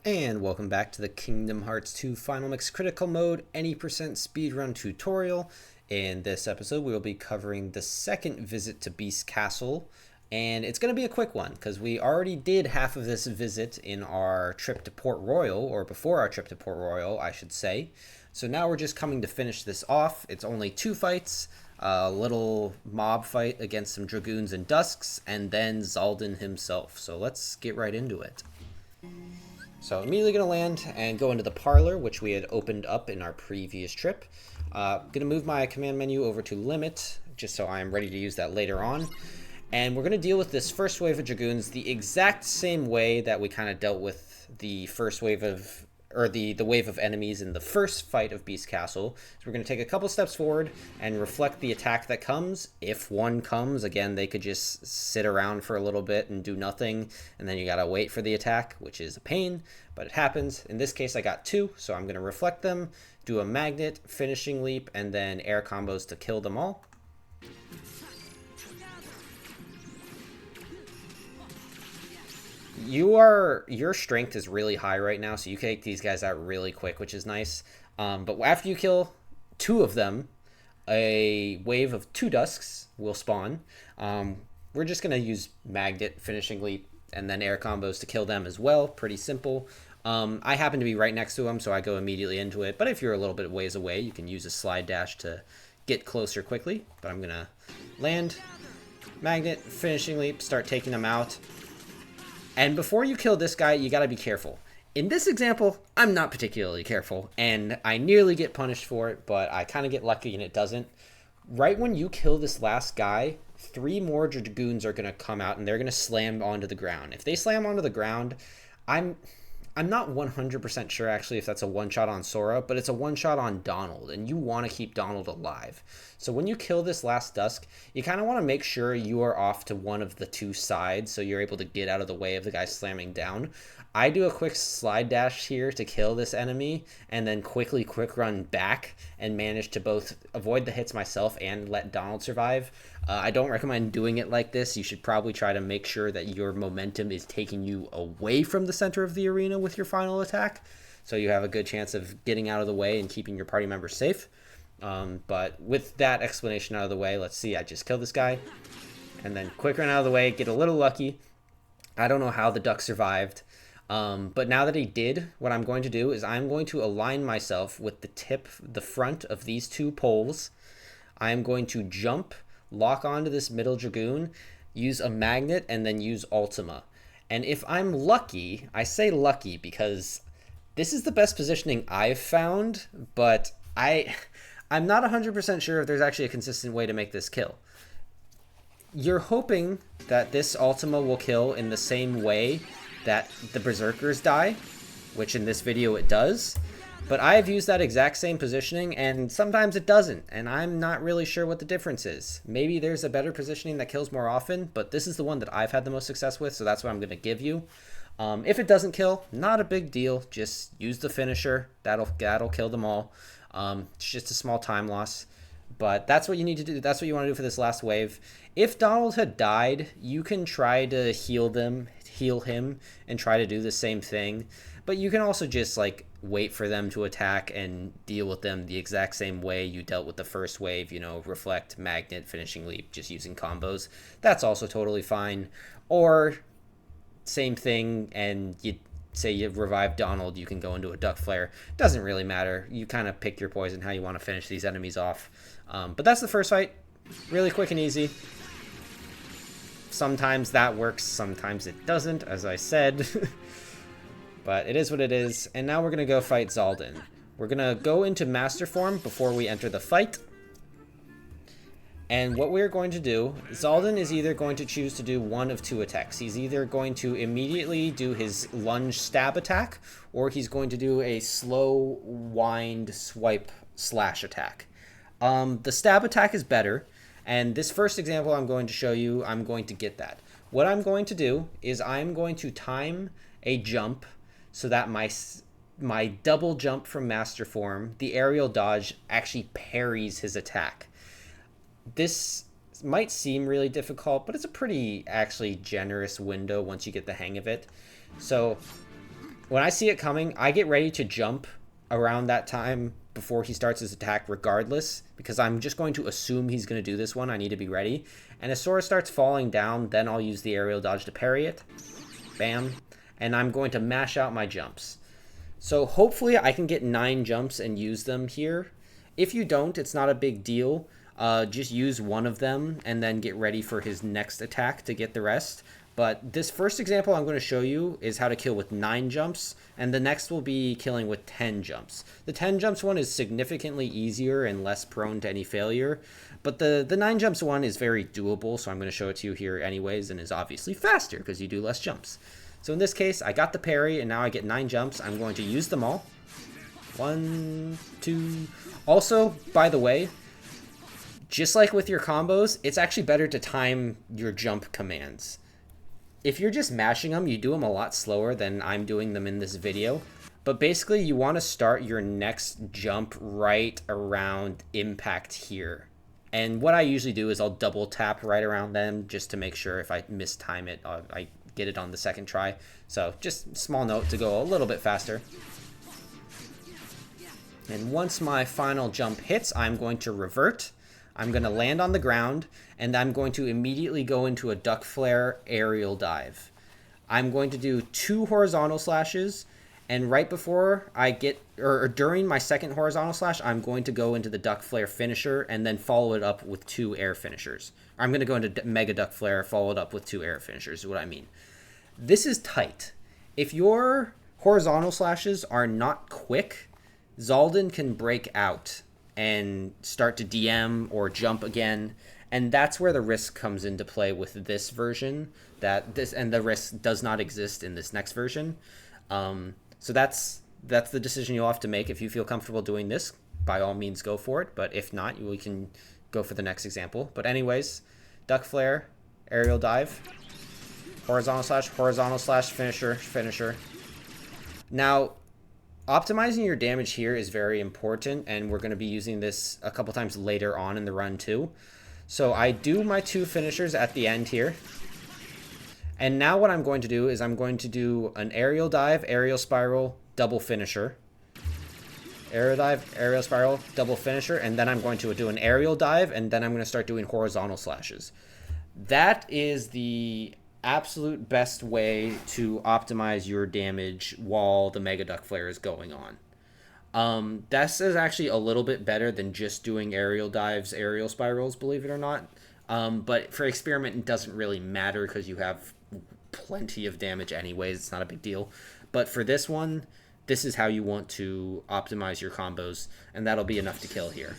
And welcome back to the Kingdom Hearts 2 Final Mix Critical Mode any% speedrun tutorial. In this episode, we will be covering the second visit to Beast Castle, and it's going to be a quick one because we already did half of this visit in our trip to Port Royal, or before our trip to Port Royal, I should say. So now we're just coming to finish this off. It's only 2 fights, a little mob fight against some Dragoons and Dusks, and then Xaldin himself. So let's get right into it. So immediately going to land and go into the parlor, which we had opened up in our previous trip. Going to move my command menu over to limit, just so I'm ready to use that later on. And we're going to deal with this first wave of Dragoons the exact same way that we kind of dealt with the first wave of, or the wave of enemies in the first fight of Beast Castle. So we're going to take a couple steps forward and reflect the attack that comes. If one comes, again, they could just sit around for a little bit and do nothing, and then you got to wait for the attack, which is a pain, but it happens. In this case, I got 2, so I'm going to reflect them, do a magnet, finishing leap, and then air combos to kill them all. Your strength is really high right now, so you can take these guys out really quick, which is nice. But after you kill 2 of them, a wave of 2 Dusks will spawn. We're just going to use magnet, finishing leap, and then air combos to kill them as well. Pretty simple. I happen to be right next to them, so I go immediately into it. But if you're a little bit ways away, you can use a slide dash to get closer quickly. But I'm going to land, magnet, finishing leap, start taking them out. And before you kill this guy, you gotta be careful. In this example, I'm not particularly careful, and I nearly get punished for it, but I kind of get lucky and it doesn't. Right when you kill this last guy, 3 more Dragoons are gonna come out and they're gonna slam onto the ground. If they slam onto the ground, I'm not 100% sure actually if that's a one-shot on Sora, but it's a one-shot on Donald, and you want to keep Donald alive. So when you kill this last Dusk, you kind of want to make sure you are off to one of the 2 sides so you're able to get out of the way of the guy slamming down. I do a quick slide dash here to kill this enemy, and then quick run back and manage to both avoid the hits myself and let Donald survive. I don't recommend doing it like this. You should probably try to make sure that your momentum is taking you away from the center of the arena with your final attack, so you have a good chance of getting out of the way and keeping your party members safe. But with that explanation out of the way, let's see, I just killed this guy, and then quick run out of the way, get a little lucky. I don't know how the duck survived. But now that he did, what I'm going to do is I'm going to align myself with the front of these 2 poles. I'm going to jump, lock onto this middle Dragoon, use a magnet, and then use Ultima. And if I'm lucky, I say lucky because this is the best positioning I've found, but I'm not 100% sure if there's actually a consistent way to make this kill. You're hoping that this Ultima will kill in the same way that the Berserkers die, which in this video it does, but I've used that exact same positioning and sometimes it doesn't, and I'm not really sure what the difference is. Maybe there's a better positioning that kills more often, but this is the one that I've had the most success with, so that's what I'm going to give you. If it doesn't kill, not a big deal, just use the finisher, that'll kill them all. It's just a small time loss, but that's what you need to do. That's what you want to do for this last wave. If Donald had died, you can try to heal him and try to do the same thing, but you can also just like wait for them to attack and deal with them the exact same way you dealt with the first wave, you know, reflect, magnet, finishing leap, just using combos. That's also totally fine. Or same thing, and you say you revive Donald, you can go into a duck flare. Doesn't really matter. You kind of pick your poison how you want to finish these enemies off. But that's the first fight. Really quick and easy. Sometimes that works, sometimes it doesn't, as I said. But it is what it is. And now we're going to go fight Xaldin. We're going to go into Master Form before we enter the fight. And what we're going to do, Xaldin is either going to choose to do one of 2 attacks. He's either going to immediately do his lunge stab attack, or he's going to do a slow wind swipe slash attack. The stab attack is better, and this first example I'm going to show you, I'm going to get that. What I'm going to do is I'm going to time a jump so that my double jump from Master Form, the aerial dodge, actually parries his attack. This might seem really difficult, but it's a pretty actually generous window once you get the hang of it. So when I see it coming, I get ready to jump around that time before he starts his attack regardless, because I'm just going to assume he's going to do this one. I need to be ready. And as Sora starts falling down, then I'll use the aerial dodge to parry it. Bam. And I'm going to mash out my jumps. So hopefully I can get 9 jumps and use them here. If you don't, it's not a big deal. Just use one of them and then get ready for his next attack to get the rest. But this first example I'm going to show you is how to kill with 9 jumps, and the next will be killing with 10 jumps. The 10 jumps one is significantly easier and less prone to any failure, but the 9 jumps one is very doable, so I'm going to show it to you here anyways, and is obviously faster because you do less jumps. So in this case, I got the parry, and now I get 9 jumps. I'm going to use them all. 1, 2... Also, by the way, just like with your combos, it's actually better to time your jump commands. If you're just mashing them, you do them a lot slower than I'm doing them in this video. But basically, you want to start your next jump right around impact here. And what I usually do is I'll double tap right around them just to make sure if I mistime it, I get it on the second try. So just small note to go a little bit faster. And once my final jump hits, I'm going to revert. I'm going to land on the ground, and I'm going to immediately go into a duck flare aerial dive. I'm going to do 2 horizontal slashes, and right before I get, or during my second horizontal slash, I'm going to go into the duck flare finisher and then follow it up with 2 air finishers. I'm going to go into mega duck flare, follow it up with 2 air finishers, is what I mean. This is tight. If your horizontal slashes are not quick, Xaldin can break out and start to DM or jump again, and that's where the risk comes into play with this version. And the risk does not exist in this next version. So that's the decision you'll have to make. If you feel comfortable doing this, by all means go for it. But if not, we can go for the next example. But anyways, duck flare, aerial dive, horizontal slash, finisher. Now, optimizing your damage here is very important, and we're going to be using this a couple times later on in the run too. So I do my 2 finishers at the end here. And now what I'm going to do is I'm going to do an aerial dive, aerial spiral, double finisher. Aerial dive, aerial spiral, double finisher, and then I'm going to do an aerial dive, and then I'm going to start doing horizontal slashes. That is the absolute best way to optimize your damage while the mega duck flare is going on. This is actually a little bit better than just doing aerial dives, aerial spirals, believe it or not. But for experiment, it doesn't really matter because you have plenty of damage anyways. It's not a big deal. But for this one, this is how you want to optimize your combos, and that'll be enough to kill here.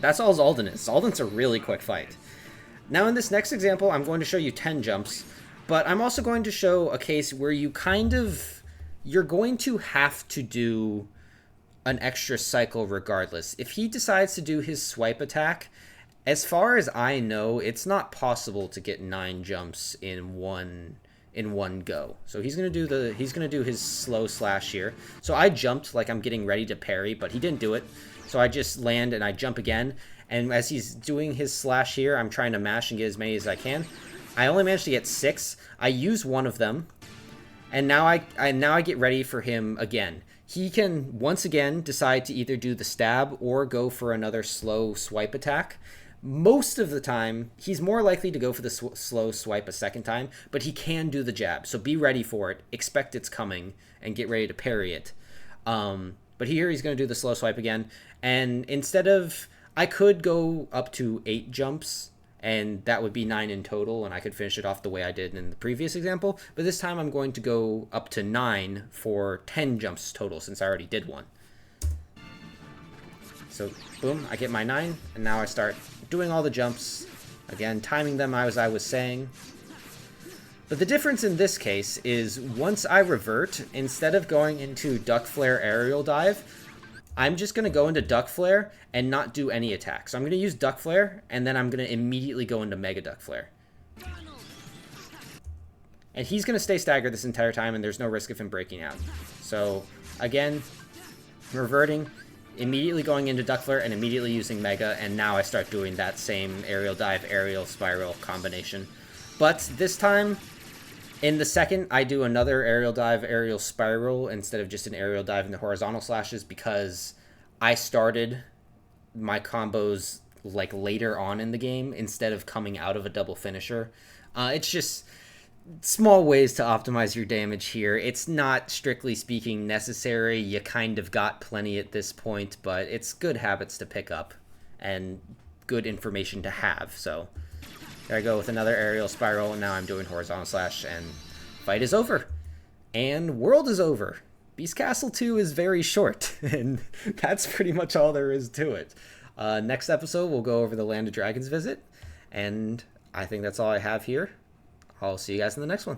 That's all Xaldin is. Xaldin's a really quick fight. Now in this next example, I'm going to show you 10 jumps, but I'm also going to show a case where you're going to have to do an extra cycle regardless. If he decides to do his swipe attack, as far as I know, it's not possible to get 9 jumps in one go. So he's gonna do his slow slash here. So I jumped like I'm getting ready to parry, but he didn't do it. So I just land and I jump again. And as he's doing his slash here, I'm trying to mash and get as many as I can. I only managed to get 6. I use one of them, and now I get ready for him again. He can once again decide to either do the stab or go for another slow swipe attack. Most of the time, he's more likely to go for the slow swipe a second time, but he can do the jab. So be ready for it. Expect it's coming and get ready to parry it. But here he's going to do the slow swipe again, and instead of, I could go up to 8 jumps, and that would be 9 in total, and I could finish it off the way I did in the previous example. But this time I'm going to go up to 9 for 10 jumps total, since I already did one. So, boom, I get my 9, and now I start doing all the jumps. Again, timing them as I was saying. But the difference in this case is once I revert, instead of going into duck flare aerial dive, I'm just going to go into duck flare and not do any attack. So I'm going to use duck flare, and then I'm going to immediately go into mega duck flare. And he's going to stay staggered this entire time, and there's no risk of him breaking out. So again, reverting, immediately going into duck flare, and immediately using mega, and now I start doing that same aerial dive, aerial spiral combination. But this time, In the second, I do another aerial dive, aerial spiral, instead of just an aerial dive into horizontal slashes, because I started my combos like later on in the game instead of coming out of a double finisher. It's just small ways to optimize your damage here. It's not strictly speaking necessary. You kind of got plenty at this point, but it's good habits to pick up and good information to have. So there I go with another aerial spiral, and now I'm doing horizontal slash, and fight is over. And world is over. Beast Castle 2 is very short, and that's pretty much all there is to it. Next episode, we'll go over the Land of Dragons visit, and I think that's all I have here. I'll see you guys in the next one.